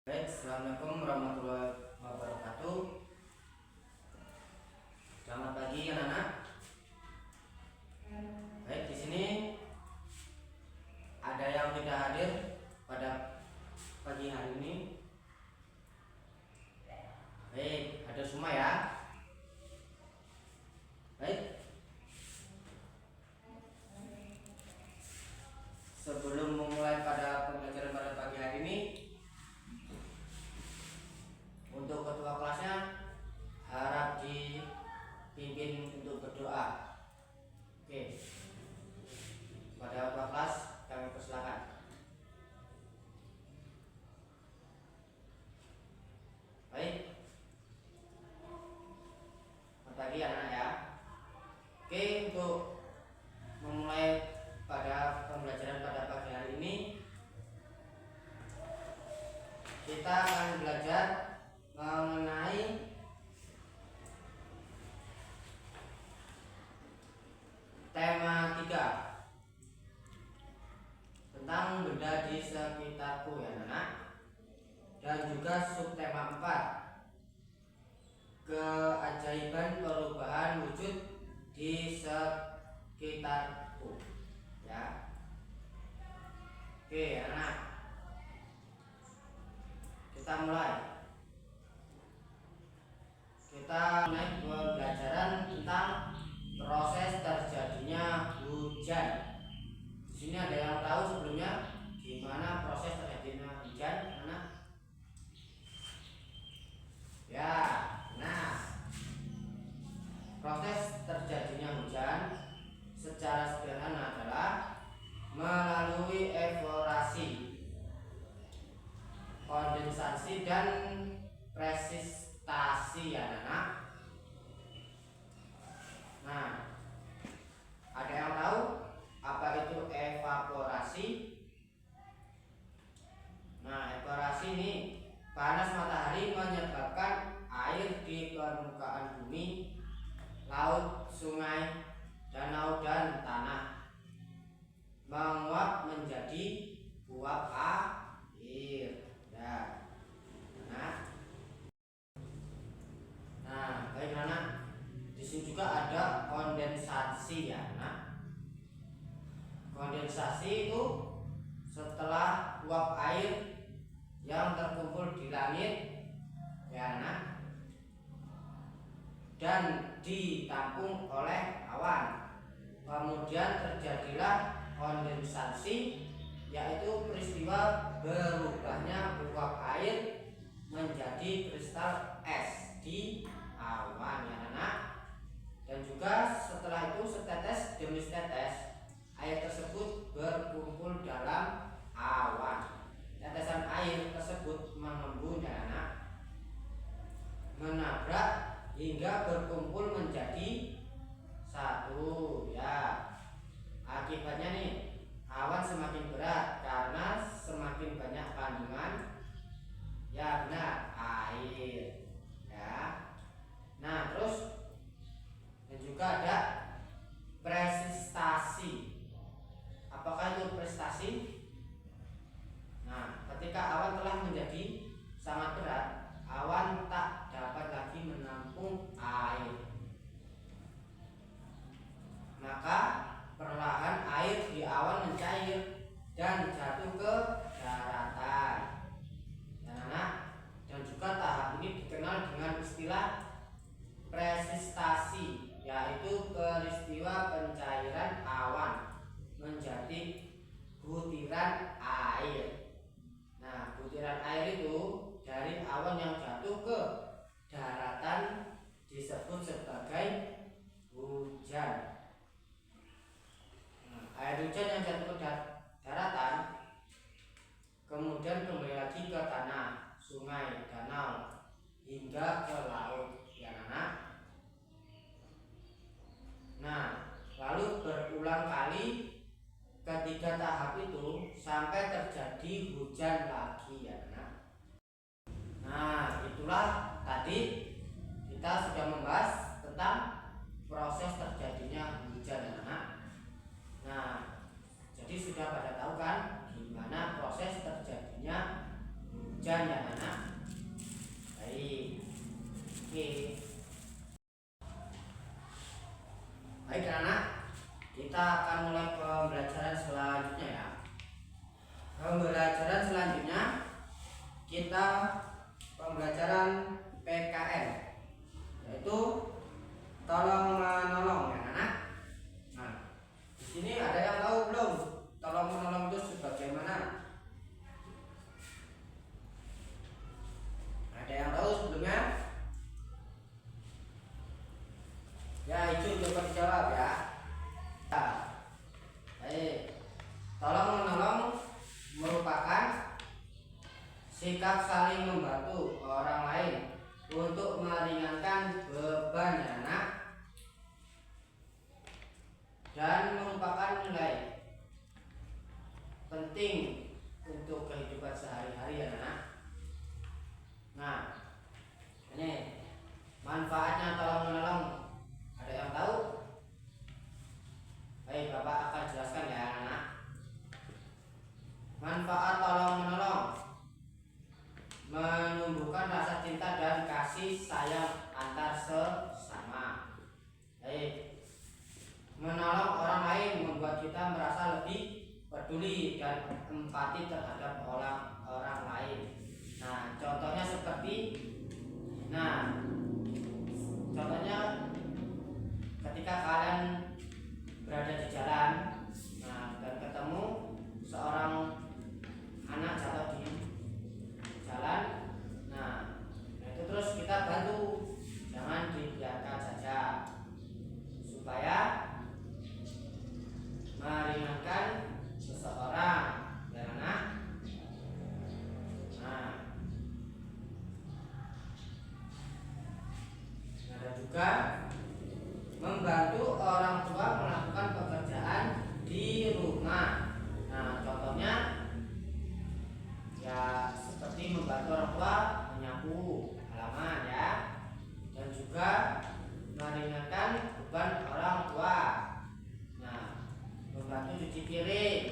Baik, assalamualaikum warahmatullahi wabarakatuh. Selamat pagi anak-anak. Baik, di sini ada yang tidak hadir pada pagi hari ini. Baik, ada semua ya. Baik. Sebelum memulai pada pembelajaran pada pagi hari ini, untuk ketua kelasnya harap dipimpin untuk berdoa. Oke. Pada ketua kelas kami persilakan. Baik. Selamat pagi anak-anak ya. Oke, untuk memulai pada pembelajaran pada pagi hari ini, kita akan belajar mengenai tema 3 tentang benda di sekitarku ya anak, dan juga subtema 4 keajaiban perubahan wujud di sekitarku ya. Oke anak, kita mulai. Kita mulai pembelajaran tentang proses terjadinya hujan. Di sini ada yang tahu sebelumnya gimana proses terjadinya hujan, anak? Ya, nah, proses terjadinya hujan secara sederhana adalah melalui evaporasi, kondensasi, dan presistasi ya anak. Nah, ada yang tahu apa itu evaporasi? Nah, evaporasi ini panas matahari menyebabkan air di permukaan bumi, laut, sungai, danau, dan tanah menguap menjadi uap air ya. Nah, baik anak. Di sini juga ada kondensasi ya anak. Kondensasi itu setelah uap air yang terkumpul di langit ya anak dan ditampung oleh awan, kemudian terjadilah kondensasi, yaitu peristiwa berubahnya uap air menjadi kristal es di awan ya anak. Dan juga setelah itu setetes demi setetes air tersebut berkumpul dalam awan. Tetesan air tersebut mengembun ya anak, menabrak hingga berkumpul menjadi satu ya. Akibatnya nih, awan semakin berat karena semakin banyak kandungan ya benar air ya. Nah, terus dan juga ada presistasi. Apakah itu prestasi? Nah, ketika awan telah menjadi sangat berat, awan tak dapat lagi menampung air, maka perlahan air di awan mencair dan jatuh ke daratan ya anak. Dan juga tahap ini dikenal dengan istilah presistasi, yaitu peristiwa pencairan awan menjadi butiran air. Nah, butiran air itu dari awan yang jatuh ke daratan disebut sebagai hujan. Nah, air hujan yang jatuh ke daratan kemudian kembali lagi ke tanah, sungai, danau, hingga ke laut ya anak. Nah, lalu berulang kali ketiga tahap itu sampai terjadi hujan lagi ya anak. Nah, itulah tadi kita sudah membahas tentang proses terjadinya hujan ya anak. Nah, jadi sudah pada tahu kan gimana proses terjadinya hujan hujan ya anak. Baik. Oke. Baik anak, kita akan mulai pembelajaran selanjutnya ya. Pembelajaran selanjutnya kita pembelajaran PKN, yaitu tolong menolong ya anak. Nah, di sini ada yang tahu belum tolong menolong itu sebagaimana? Ada yang tahu sebelumnya? Ya, itu coba dijawab ya. Baik. Tolong menolong merupakan sikap saling membantu orang lain untuk meringankan beban ya anak, dan merupakan nilai penting untuk kehidupan sehari-hari ya anak. Nah, ini manfaatnya tolong menolong. Ada yang tahu? Baik, Bapak akan jelaskan ya anak. Manfaat tolong menolong: menumbuhkan rasa cinta dan kasih sayang antar sesama. Baik. Menolong orang lain membuat kita merasa lebih peduli dan empati terhadap orang lain. Nah, contohnya ketika kalian berada di jalan, nah, dan ketemu seorang anak jatuh di jalan, nah itu terus kita bantu, jangan dibiarkan saja, supaya meringankan seseorang ya anak. Nah, ada juga membantu orang tua melakukan pekerjaan di rumah. Nah, contohnya ya seperti membantu orang tua menyapu halaman ya, dan juga meringankan beban orang tua. Nah, membantu cuci piring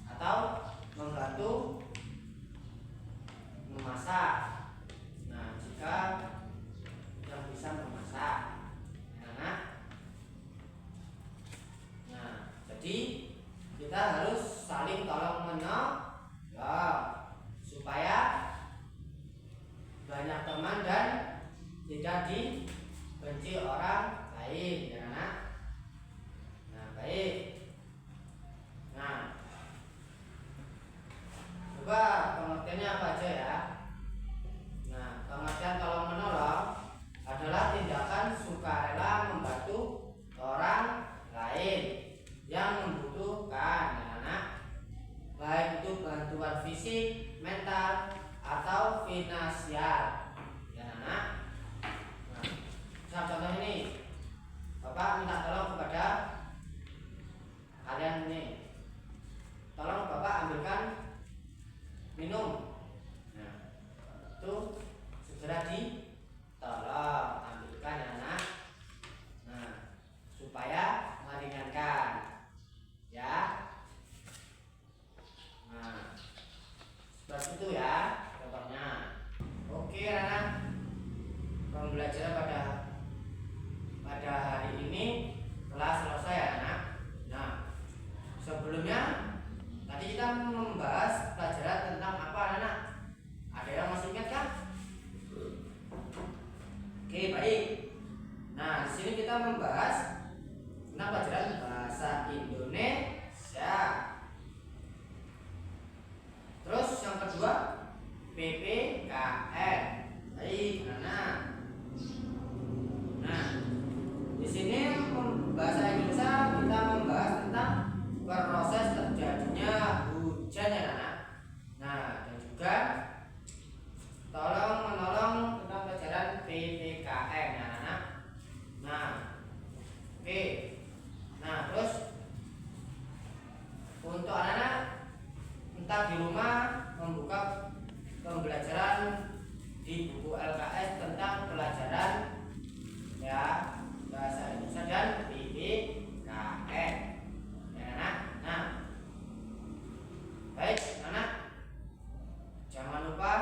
atau membantu memasak. Nah, jika yang bisa memasak ya anak. Nah, jadi kita harus saling tolong menolong supaya banyak teman dan tidak dibenci orang lain ya anak. Nah, baik. Nah, coba pengertiannya apa aja ya. Nah, pengertian tolong menolong adalah tindakan sukarela membantu orang lain yang membutuhkan ya anak, baik itu bantuan fisik, mental, atau finansial ya anak. Nah, contoh ini, Bapak minta tolong kepada kalian ini, tolong Bapak ambilkan minum. Nah, itu segera ditolong ambilkan ya anak. Nah, supaya meringankan ya. Nah, seperti itu ya contohnya. Oke anak, pembelajaran pada hari ini telah selesai ya anak. Nah, sebelumnya tadi kita membahas pelajaran tentang apa anak? Ada yang masih ingat kan? Oke, baik. Nah, di sini kita membahas tentang pelajaran bahasa Indonesia. Terus yang kedua PPKN. Baik, anak. Nah, di sini bahasa Indonesia kita membahas tentang proses terjadinya hujan ya anak. Nah, dan juga tolong menolong tentang pelajaran PPKN ya anak. Nah, oke. Nah, terus untuk anak-anak entah di rumah membuka pembelajaran di buku LKS tentang pelajaran ya bahasa Indonesia dan PPKN ya anak. Nah, baik anak, jangan lupa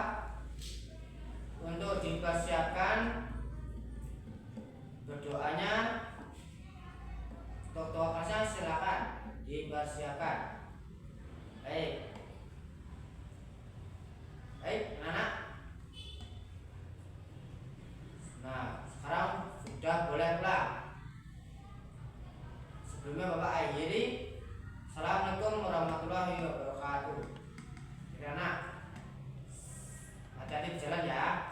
Bapak akhiri. Assalamualaikum warahmatullahi wabarakatuh. Anak, hati-hati di jalan ya.